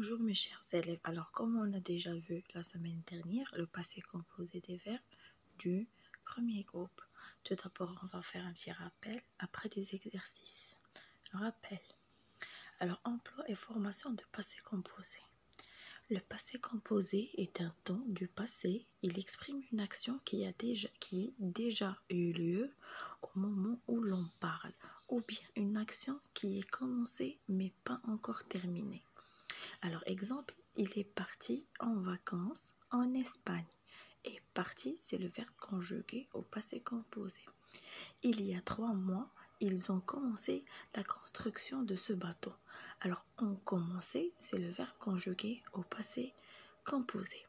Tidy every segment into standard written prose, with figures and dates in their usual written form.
Bonjour mes chers élèves. Alors comme on a déjà vu la semaine dernière, le passé composé des verbes du premier groupe. Tout d'abord, on va faire un petit rappel après des exercices. Rappel. Alors emploi et formation de passé composé. Le passé composé est un temps du passé. Il exprime une action qui déjà eu lieu au moment où l'on parle, ou bien une action qui est commencée mais pas encore terminée. Alors, exemple, il est parti en vacances en Espagne. Et parti, c'est le verbe conjugué au passé composé. Il y a 3 mois, ils ont commencé la construction de ce bateau. Alors, ont commencé, c'est le verbe conjugué au passé composé.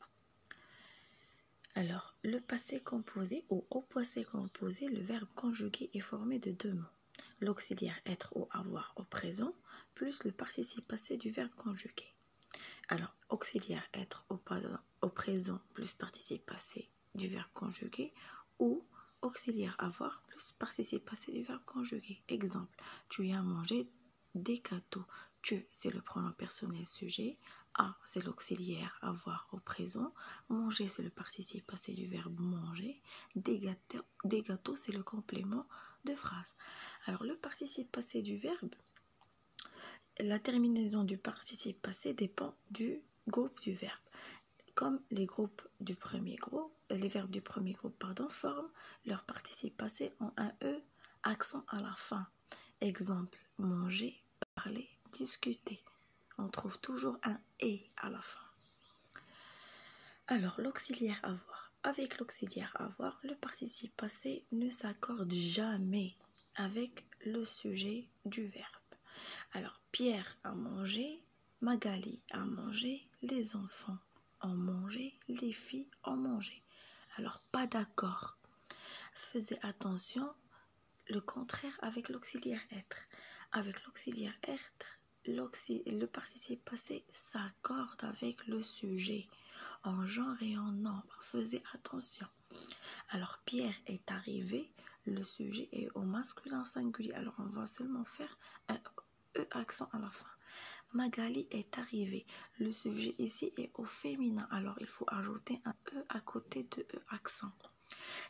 Alors, le passé composé ou au passé composé, le verbe conjugué est formé de 2 mots. L'auxiliaire être ou avoir au présent, plus le participe passé du verbe conjugué. Alors, auxiliaire être au présent plus participe passé du verbe conjugué ou auxiliaire avoir plus participe passé du verbe conjugué. Exemple, tu as mangé des gâteaux. Tu, c'est le pronom personnel sujet. A, c'est l'auxiliaire avoir au présent. Manger, c'est le participe passé du verbe manger. Des gâteaux, c'est le complément de phrase. Alors, le participe passé du verbe, la terminaison du participe passé dépend du groupe du verbe. Comme les verbes du premier groupe, forment leur participe passé en un E accent à la fin. Exemple, manger, parler, discuter. On trouve toujours un E à la fin. Alors, l'auxiliaire avoir. Avec l'auxiliaire avoir, le participe passé ne s'accorde jamais avec le sujet du verbe. Alors, Pierre a mangé, Magali a mangé, les enfants ont mangé, les filles ont mangé. Alors, pas d'accord. Faisez attention, le contraire avec l'auxiliaire être. Avec l'auxiliaire être, le participe passé s'accorde avec le sujet en genre et en nombre. Faisez attention. Alors, Pierre est arrivé, le sujet est au masculin singulier. Alors, on va seulement faire un E accent à la fin. Magali est arrivée. Le sujet ici est au féminin. Alors, il faut ajouter un E à côté de E accent.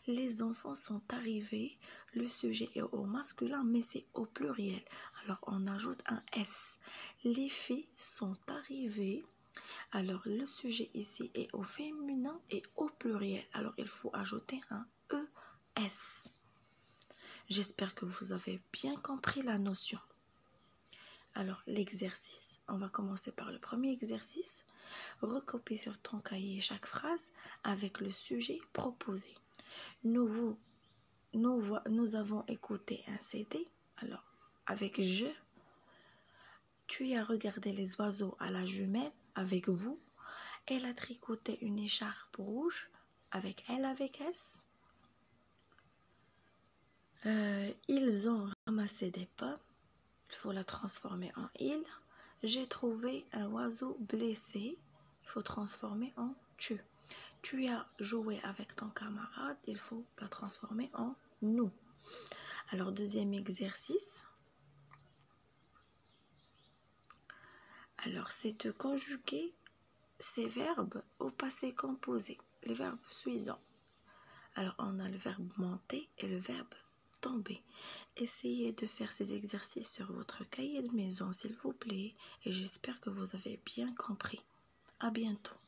Les enfants sont arrivés. Le sujet est au masculin, mais c'est au pluriel. Alors, on ajoute un S. Les filles sont arrivées. Alors, le sujet ici est au féminin et au pluriel. Alors, il faut ajouter un ES. J'espère que vous avez bien compris la notion. Alors, l'exercice. On va commencer par le premier exercice. Recopie sur ton cahier chaque phrase avec le sujet proposé. Nous avons écouté un CD. Alors, avec je. Tu as regardé les oiseaux à la jumelle avec vous. Elle a tricoté une écharpe rouge avec elle avec S. Ils ont ramassé des pommes. Il faut la transformer en il. J'ai trouvé un oiseau blessé. Il faut transformer en tu. Tu as joué avec ton camarade. Il faut la transformer en nous. Alors, deuxième exercice. Alors, c'est de conjuguer ces verbes au passé composé. Les verbes suivants. Alors, on a le verbe monter et le verbe tomber. Essayez de faire ces exercices sur votre cahier de maison, s'il vous plaît. Et j'espère que vous avez bien compris. À bientôt.